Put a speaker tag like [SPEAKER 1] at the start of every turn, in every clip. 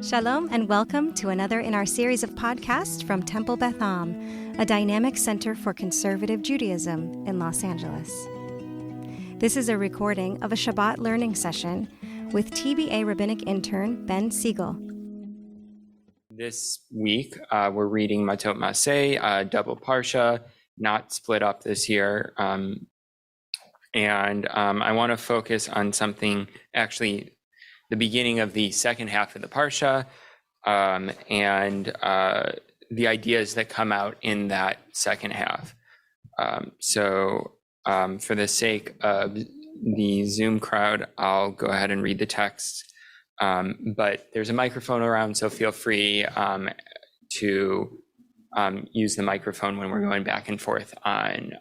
[SPEAKER 1] Shalom and welcome to another in our series of podcasts from Temple Beth Am, a dynamic center for conservative Judaism in Los Angeles. This is a recording of a Shabbat learning session with TBA Rabbinic Intern Ben Sigal.
[SPEAKER 2] This week, we're reading Matot Maseh, double Parsha, not split up this year. And I want to focus on something, actually, the beginning of the second half of the Parsha, and the ideas that come out in that second half. So for the sake of the Zoom crowd, I'll go ahead and read the text. But there's a microphone around, so feel free to use the microphone when we're going back and forth on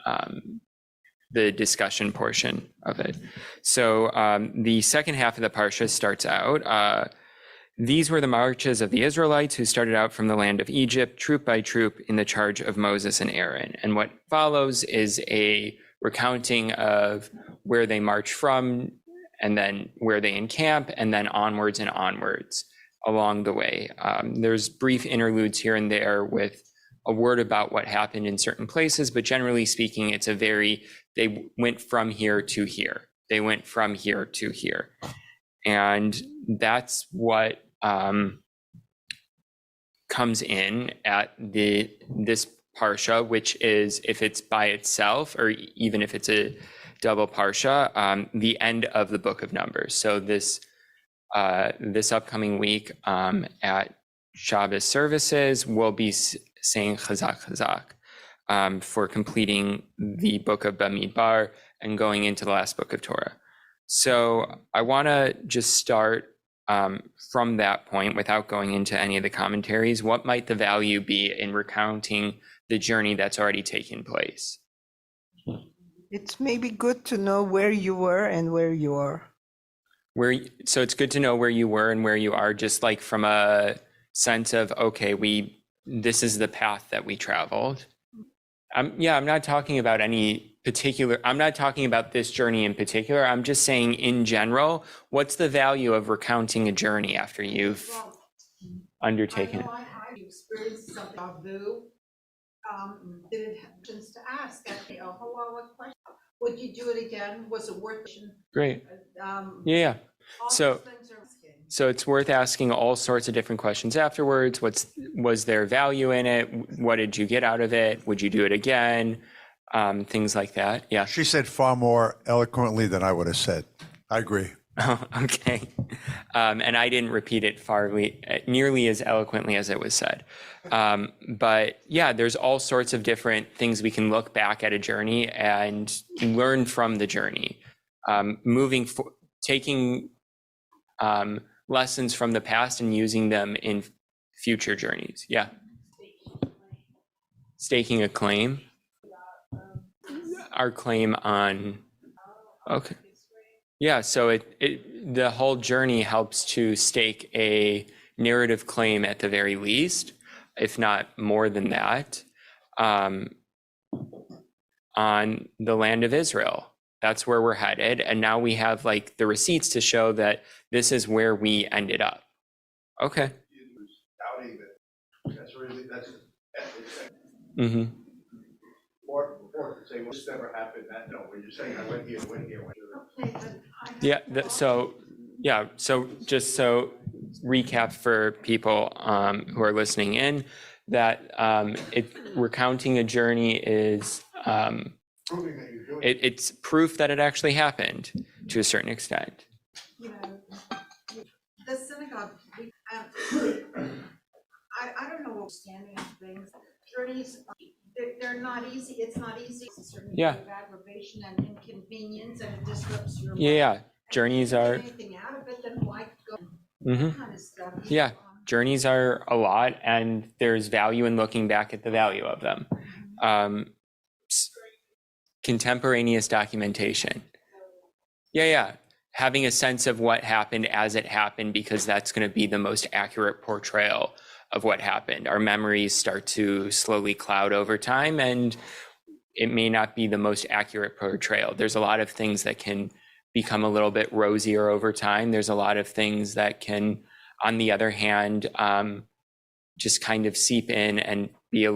[SPEAKER 2] the discussion portion of it. So the second half of the Parsha starts out, these were the marches of the Israelites who started out from the land of Egypt, troop by troop, in the charge of Moses and Aaron. And what follows is a recounting of where they march from, and then where they encamp, and then onwards and onwards along the way. There's brief interludes here and there with a word about what happened in certain places, but generally speaking, it's they went from here to here. They went from here to here. And that's what comes in at this Parsha, which is, if it's by itself, or even if it's a double Parsha, the end of the book of Numbers. So this upcoming week at Shabbos services, we'll be saying Chazak Chazak for completing the book of Bamidbar and going into the last book of Torah. So I want to just start from that point without going into any of the commentaries. What might the value be in recounting the journey that's already taken place?
[SPEAKER 3] It's maybe good to know where you were and where you are.
[SPEAKER 2] So it's good to know where you were and where you are, just like from a sense of, okay, this is the path that we traveled. I'm not talking about I'm not talking about this journey in particular. I'm just saying in general, what's the value of recounting a journey after you've undertaken it?
[SPEAKER 4] I experienced something of Boo. Did it have questions to ask? Hello, what question? Would you do it again? Was it worth it?
[SPEAKER 2] Great.
[SPEAKER 4] All
[SPEAKER 2] So
[SPEAKER 4] those things are asking.
[SPEAKER 2] So it's worth asking all sorts of different questions afterwards. Was there value in it? What did you get out of it? Would you do it again? Things like that. Yeah.
[SPEAKER 5] She said far more eloquently than I would have said. I agree.
[SPEAKER 2] Oh, okay. And I didn't repeat it nearly as eloquently as it was said. But yeah, there's all sorts of different things we can look back at a journey and learn from the journey. Taking lessons from the past and using them in future journeys. Yeah. Staking a claim. Our claim on, okay. Yeah, so the whole journey helps to stake a narrative claim at the very least, if not more than that, on the land of Israel. That's where we're headed. And now we have like the receipts to show that this is where we ended up. Okay. Mm-hmm.
[SPEAKER 5] Or to say, well, this never happened, no, when you're saying, I went here, went here, went here.
[SPEAKER 2] Yeah, so just so recap for people who are listening in, that recounting a journey is, it's proof that it actually happened to a certain extent.
[SPEAKER 4] The synagogue, I don't know understanding of things. Journeys, they're not easy. It's not easy. It's a certain degree of aggravation and inconvenience, and it disrupts your life.
[SPEAKER 2] Yeah. Journeys are.
[SPEAKER 4] Anything out of it, then why go?
[SPEAKER 2] Mm-hmm.
[SPEAKER 4] That kind of stuff.
[SPEAKER 2] Yeah. Journeys are a lot, and there's value in looking back at the value of them. Contemporaneous documentation. Yeah. Having a sense of what happened as it happened, because that's going to be the most accurate portrayal of what happened. Our memories start to slowly cloud over time, and it may not be the most accurate portrayal. There's a lot of things that can become a little bit rosier over time. There's a lot of things that can on the other hand, just kind of seep in and be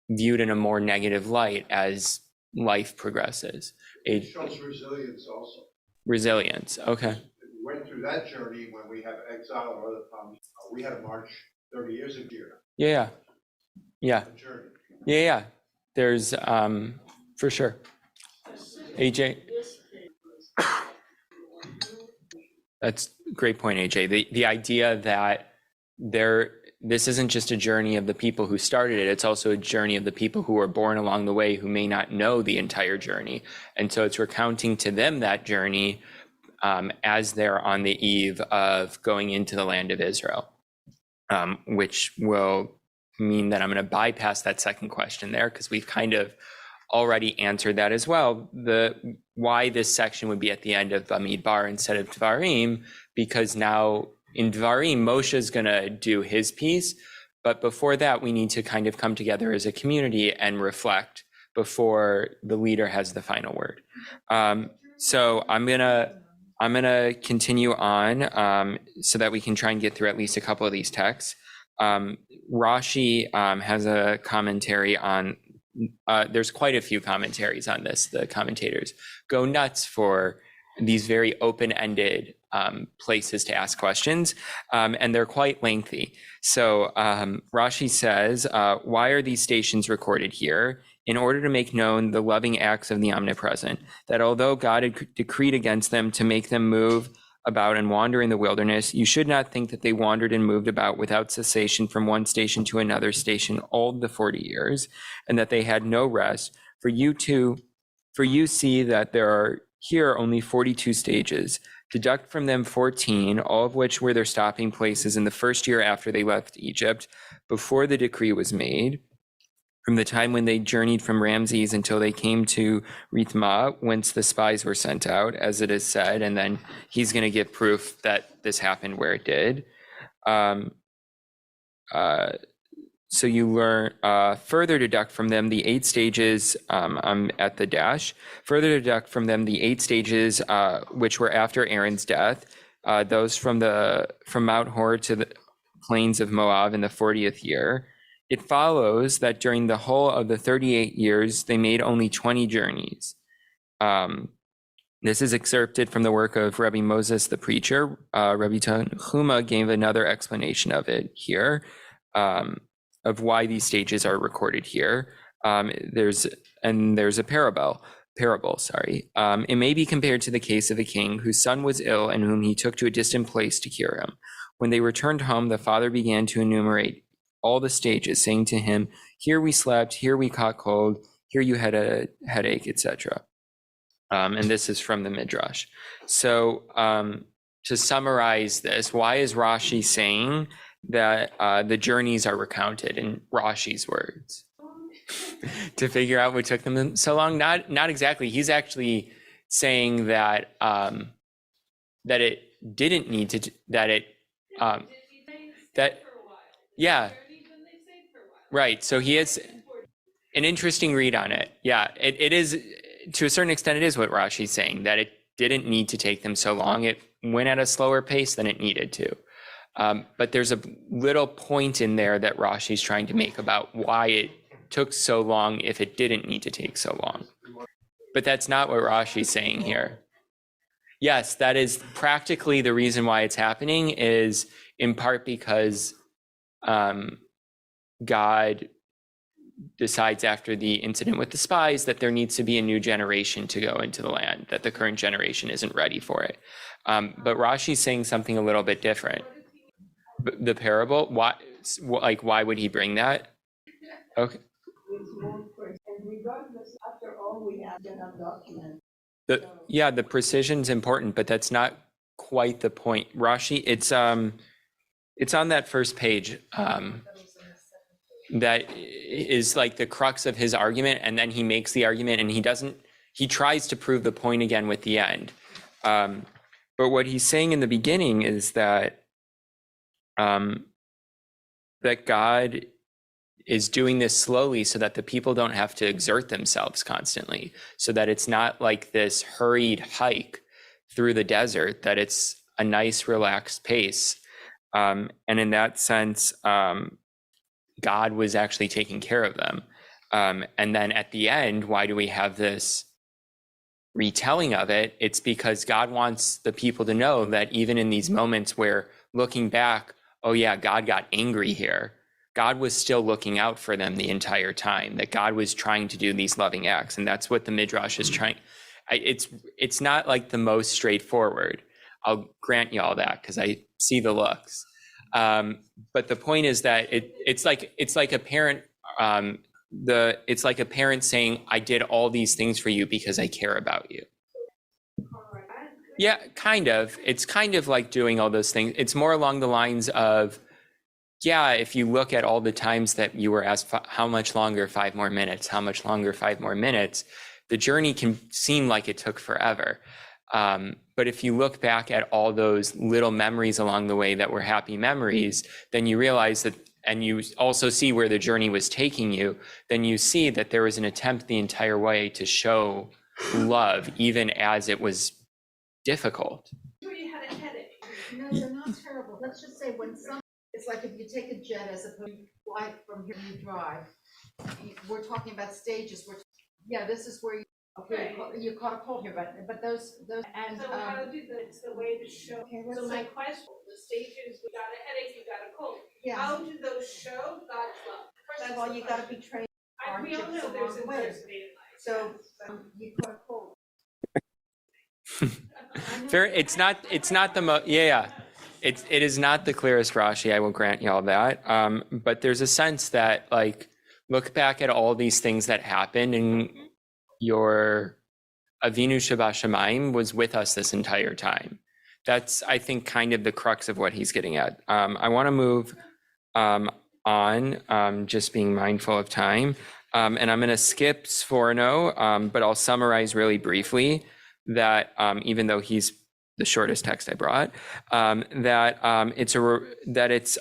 [SPEAKER 2] viewed in a more negative light as life progresses.
[SPEAKER 5] It shows resilience also.
[SPEAKER 2] Resilience, okay.
[SPEAKER 5] We went through that journey when we have exile or other problems. We had a march 30 years ago.
[SPEAKER 2] Yeah.
[SPEAKER 5] Journey.
[SPEAKER 2] Yeah. There's, for sure. AJ? That's a great point, AJ. The idea that this isn't just a journey of the people who started it, it's also a journey of the people who were born along the way who may not know the entire journey. And so it's recounting to them that journey as they're on the eve of going into the land of Israel, which will mean that I'm going to bypass that second question there because we've kind of already answered that as well. Why this section would be at the end of Bamidbar instead of Dvarim, because now in Dvarim, Moshe is going to do his piece, but before that, we need to kind of come together as a community and reflect before the leader has the final word. So I'm gonna continue on so that we can try and get through at least a couple of these texts. Rashi has a commentary on. There's quite a few commentaries on this. The commentators go nuts for these very open-ended places to ask questions, and they're quite lengthy. So Rashi says, why are these stations recorded here? In order to make known the loving acts of the omnipresent, that although God had decreed against them to make them move about and wander in the wilderness, you should not think that they wandered and moved about without cessation from one station to another station all the 40 years, and that they had no rest. For you see that there are here only 42 stages. Deduct from them 14, all of which were their stopping places in the first year after they left Egypt, before the decree was made, from the time when they journeyed from Ramses until they came to Rithmah, whence the spies were sent out, as it is said, and then he's going to give proof that this happened where it did. So you learn, further deduct from them the 8 stages, I'm at the dash, further deduct from them the 8 stages which were after Aaron's death, those from Mount Hor to the plains of Moab in the 40th year. It follows that during the whole of the 38 years, they made only 20 journeys. This is excerpted from the work of Rabbi Moses the preacher. Rabbi Tanhuma gave another explanation of it here, of why these stages are recorded here. There's a parable. It may be compared to the case of a king whose son was ill and whom he took to a distant place to cure him. When they returned home, the father began to enumerate all the stages, saying to him, here we slept, here we caught cold, here you had a headache, etc. And this is from the Midrash. So to summarize this, why is Rashi saying that the journeys are recounted in Rashi's words? To figure out what took them so long? Not exactly. He's actually saying that that it didn't need to, yeah. Right. So he has an interesting read on it. Yeah, it is, to a certain extent, it is what Rashi's saying, that it didn't need to take them so long. It went at a slower pace than it needed to. But there's a little point in there that Rashi's trying to make about why it took so long if it didn't need to take so long. But that's not what Rashi's saying here. Yes, that is practically the reason why it's happening, is in part because God decides after the incident with the spies that there needs to be a new generation to go into the land, that the current generation isn't ready for it. But Rashi's saying something a little bit different. The parable, why would he bring that? Okay.
[SPEAKER 3] And regardless, after all, we have enough documents.
[SPEAKER 2] The precision's important, but that's not quite the point. Rashi, it's on that first page. That is like the crux of his argument, and then he makes the argument, and he tries to prove the point again with the end. But what he's saying in the beginning is that that God is doing this slowly so that the people don't have to exert themselves constantly, so that it's not like this hurried hike through the desert, that it's a nice relaxed pace. And in that sense, God was actually taking care of them. And then at the end, why do we have this retelling of it? It's because God wants the people to know that even in these moments where looking back, oh yeah, God got angry here, God was still looking out for them the entire time, that God was trying to do these loving acts. And that's what the Midrash is trying. It's not like the most straightforward. I'll grant you all that because I see the looks. But the point is that it's like a parent, it's like a parent saying, I did all these things for you because I care about you. Yeah, kind of. It's kind of like doing all those things. It's more along the lines of, yeah, if you look at all the times that you were asked, how much longer, 5 more minutes, how much longer, 5 more minutes, the journey can seem like it took forever. But if you look back at all those little memories along the way that were happy memories, then you realize that, and you also see where the journey was taking you, then you see that there was an attempt the entire way to show love, even as it was difficult.
[SPEAKER 4] You had a headache. No, they're not terrible. Let's just say when it's like if you take a jet as opposed to fly from here, you drive. We're talking about stages. Yeah, this is where you caught a cold here, but those and
[SPEAKER 6] so how do it's the way to show.
[SPEAKER 4] Okay,
[SPEAKER 6] so my question, the stages, we got a headache, you got a cold.
[SPEAKER 4] yeah.
[SPEAKER 6] How do those show God's love?
[SPEAKER 4] First of all, you got to be trained.
[SPEAKER 6] We all know there's adversity in life.
[SPEAKER 4] So you caught a cold.
[SPEAKER 2] It's not the most, it is not the clearest Rashi, I will grant you all that. But there's a sense that, like, look back at all these things that happened, and your Avinu Shabbat was with us this entire time. That's, I think, kind of the crux of what he's getting at. I want to move on, just being mindful of time. And I'm going to skip Sforno, but I'll summarize really briefly that even though he's the shortest text I brought, that it's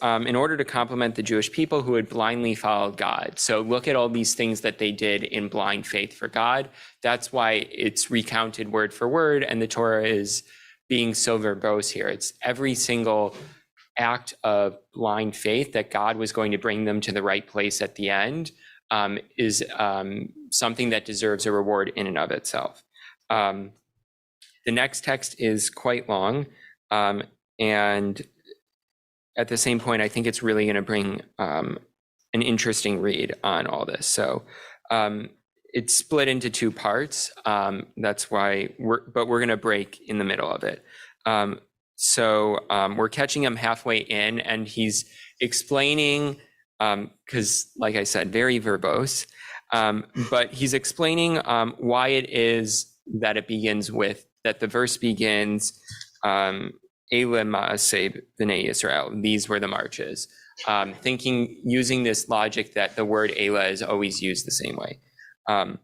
[SPEAKER 2] in order to complement the Jewish people who had blindly followed God. So look at all these things that they did in blind faith for God. That's why it's recounted word for word, and the Torah is being so verbose here. It's every single act of blind faith that God was going to bring them to the right place at the end is something that deserves a reward in and of itself. The next text is quite long, and at the same point, I think it's really going to bring an interesting read on all this. So it's split into 2 parts. That's why we're going to break in the middle of it. So we're catching him halfway in, and he's explaining, because like I said, very verbose, but he's explaining why it is that it begins with, that the verse begins, Eile Ma'aseh B'nai Yisrael, these were the marches, using this logic that the word Eila is always used the same way. But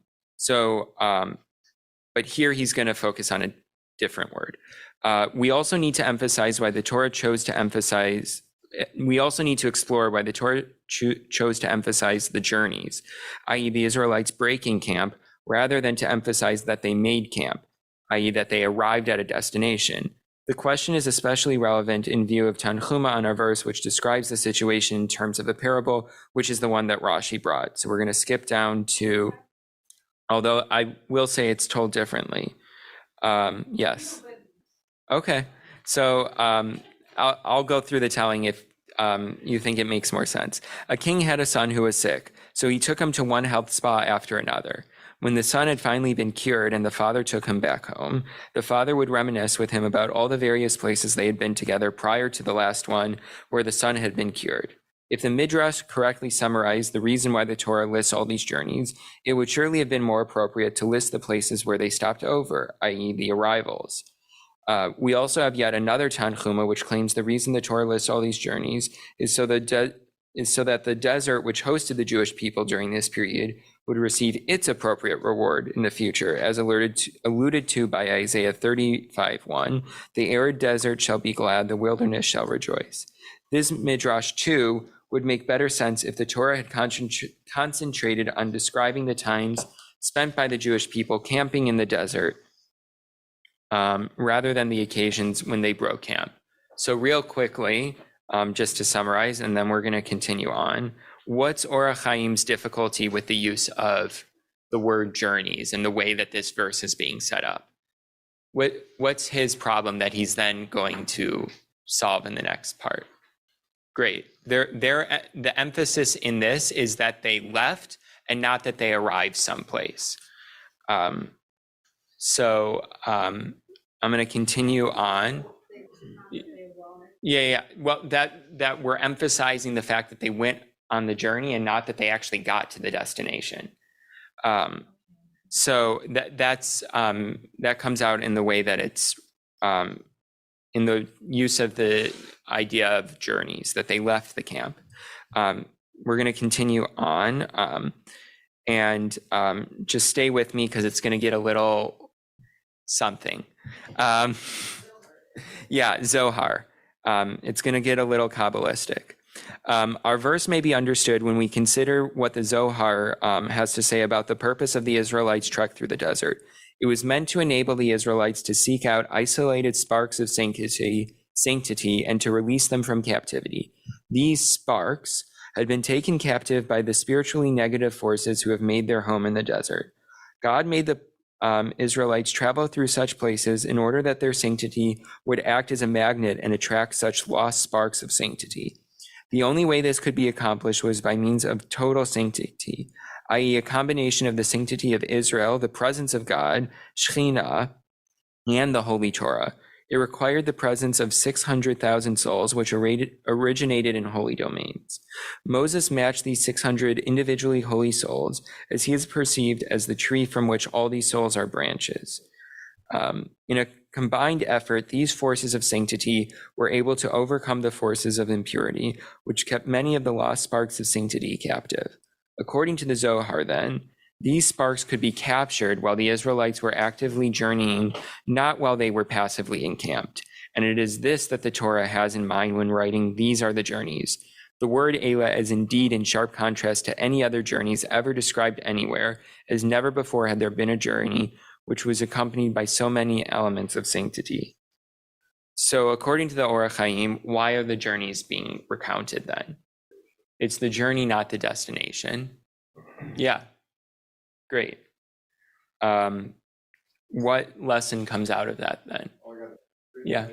[SPEAKER 2] here he's going to focus on a different word. We also need to emphasize why the Torah chose to emphasize, we also need to explore why the Torah chose to emphasize the journeys, i.e. the Israelites breaking camp, rather than to emphasize that they made camp, i.e. that they arrived at a destination. The question is especially relevant in view of Tanchuma on our verse, which describes the situation in terms of a parable, which is the one that Rashi brought. So we're going to skip down to, although I will say it's told differently. Yes. Okay. So I'll go through the telling if you think it makes more sense. A king had a son who was sick, so he took him to one health spa after another. When the son had finally been cured and the father took him back home, the father would reminisce with him about all the various places they had been together prior to the last one where the son had been cured. If the Midrash correctly summarized the reason why the Torah lists all these journeys, it would surely have been more appropriate to list the places where they stopped over, i.e. the arrivals. We also have yet another Tanchuma which claims the reason the Torah lists all these journeys is so that the desert which hosted the Jewish people during this period would receive its appropriate reward in the future, as alluded to by Isaiah 35:1. The arid desert shall be glad, the wilderness shall rejoice. This Midrash too would make better sense if the Torah had concentrated on describing the times spent by the Jewish people camping in the desert, rather than the occasions when they broke camp. So real quickly, just to summarize, and then we're going to continue on. What's Orach Chaim's difficulty with the use of the word journeys and the way that this verse is being set up? What's his problem that he's then going to solve in the next part? Great. The emphasis in this is that they left and not that they arrived someplace. So I'm going to continue on. Yeah. Well, that we're emphasizing the fact that they went on the journey and not that they actually got to the destination. So that comes out in the way that it's in the use of the idea of journeys, that they left the camp. We're going to continue on, and just stay with me because it's going to get a little something. Zohar. It's going to get a little Kabbalistic. Our verse may be understood when we consider what the Zohar has to say about the purpose of the Israelites' trek through the desert. It was meant to enable the Israelites to seek out isolated sparks of sanctity and to release them from captivity. These sparks had been taken captive by the spiritually negative forces who have made their home in the desert. God made the Israelites travel through such places in order that their sanctity would act as a magnet and attract such lost sparks of sanctity. The only way this could be accomplished was by means of total sanctity, i.e. a combination of the sanctity of Israel, the presence of God, Shekhinah, and the Holy Torah. It required the presence of 600,000 souls, which originated in holy domains. Moses matched these 600 individually holy souls, as he is perceived as the tree from which all these souls are branches. In a combined effort, these forces of sanctity were able to overcome the forces of impurity, which kept many of the lost sparks of sanctity captive. According to the Zohar, then, these sparks could be captured while the Israelites were actively journeying, not while they were passively encamped. And it is this that the Torah has in mind when writing, "These are the journeys." The word Elah is indeed in sharp contrast to any other journeys ever described anywhere, as never before had there been a journey which was accompanied by so many elements of sanctity. So according to the Orach Chaim, why are the journeys being recounted then? It's the journey, not the destination. Yeah, great. What lesson comes out of that then? Yeah.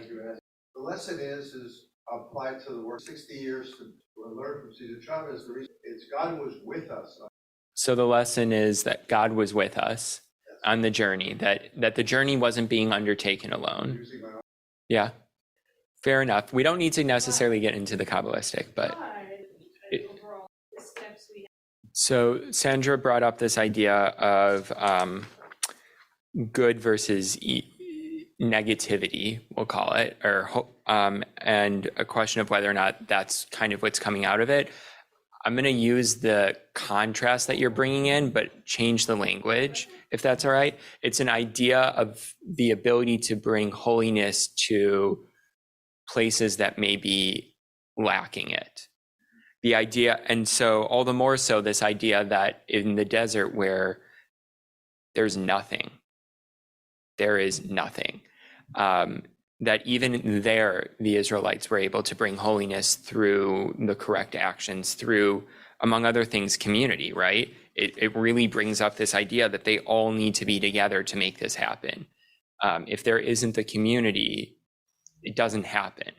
[SPEAKER 5] The lesson is applied to the word 60 years to learn from Caesar Chavez. The reason it's God was with us.
[SPEAKER 2] So the lesson is that God was with us on the journey, that the journey wasn't being undertaken alone. Yeah, fair enough. We don't need to necessarily get into the Kabbalistic, but so Sandra brought up this idea of good versus negativity, we'll call it, or and a question of whether or not that's kind of what's coming out of it. I'm going to use the contrast that you're bringing in, but change the language, if that's all right. It's an idea of the ability to bring holiness to places that may be lacking it. The idea, and so all the more so this idea that in the desert where there's nothing, there is nothing, that even there, the Israelites were able to bring holiness through the correct actions, through, among other things, community, right? It really brings up this idea that they all need to be together to make this happen. If there isn't the community, it doesn't happen.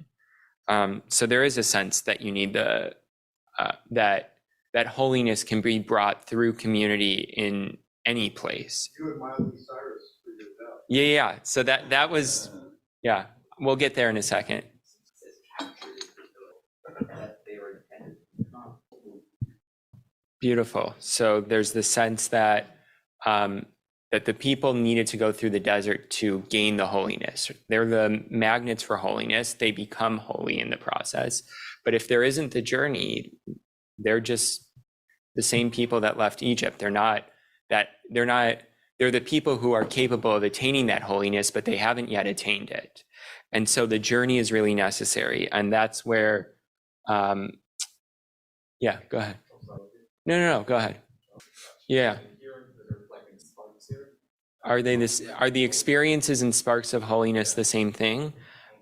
[SPEAKER 2] So there is a sense that you need that holiness can be brought through community in any place.
[SPEAKER 5] You and Miley Cyrus figured it out.
[SPEAKER 2] Yeah. So that was, yeah, we'll get there in a second. Beautiful. So there's the sense that that the people needed to go through the desert to gain the holiness. They're the magnets for holiness. They become holy in the process. But if there isn't the journey, they're just the same people that left Egypt. They're the people who are capable of attaining that holiness, but they haven't yet attained it. And so the journey is really necessary. And that's where, yeah, go ahead. No, go ahead. Yeah. Are the experiences and sparks of holiness the same thing?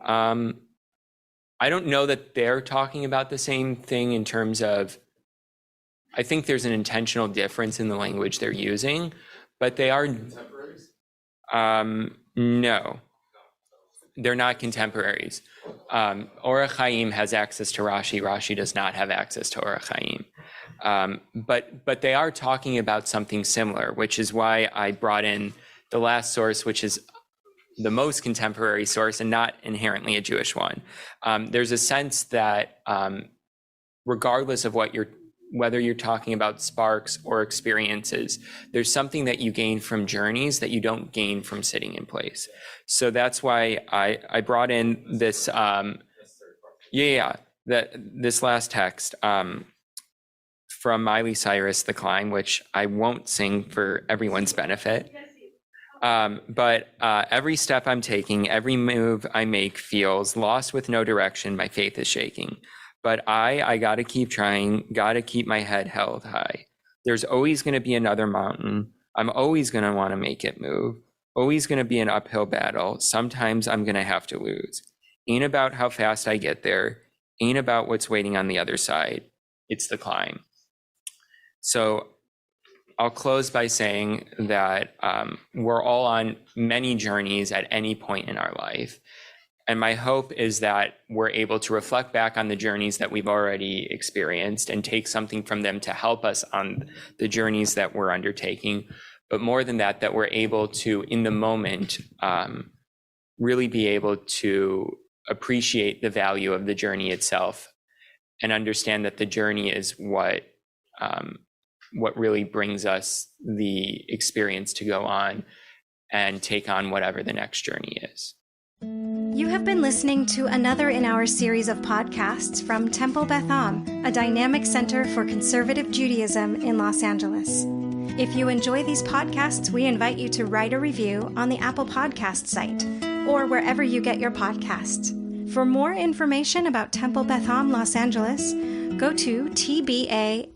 [SPEAKER 2] I I don't know that they're talking about the same thing in terms of, I think there's an intentional difference in the language they're using, but they are, no, they're not contemporaries. Orach Chaim has access to Rashi. Rashi does not have access to Orach Chaim. But they are talking about something similar, which is why I brought in the last source, which is the most contemporary source and not inherently a Jewish one. There's a sense that regardless of whether you're talking about sparks or experiences, there's something that you gain from journeys that you don't gain from sitting in place. So that's why I brought in this, this last text from Miley Cyrus, The Climb, which I won't sing for everyone's benefit. But every step I'm taking, every move I make feels lost with no direction. My faith is shaking. But I got to keep trying, got to keep my head held high. There's always going to be another mountain. I'm always going to want to make it move. Always going to be an uphill battle. Sometimes I'm going to have to lose. Ain't about how fast I get there. Ain't about what's waiting on the other side. It's the climb. So I'll close by saying that we're all on many journeys at any point in our life. And my hope is that we're able to reflect back on the journeys that we've already experienced and take something from them to help us on the journeys that we're undertaking. But more than that, that we're able to, in the moment, really be able to appreciate the value of the journey itself and understand that the journey is what really brings us the experience to go on and take on whatever the next journey is.
[SPEAKER 1] You have been listening to another in our series of podcasts from Temple Beth Am, a dynamic center for conservative Judaism in Los Angeles. If you enjoy these podcasts, we invite you to write a review on the Apple Podcast site or wherever you get your podcasts. For more information about Temple Beth Am Los Angeles, go to tbala.org.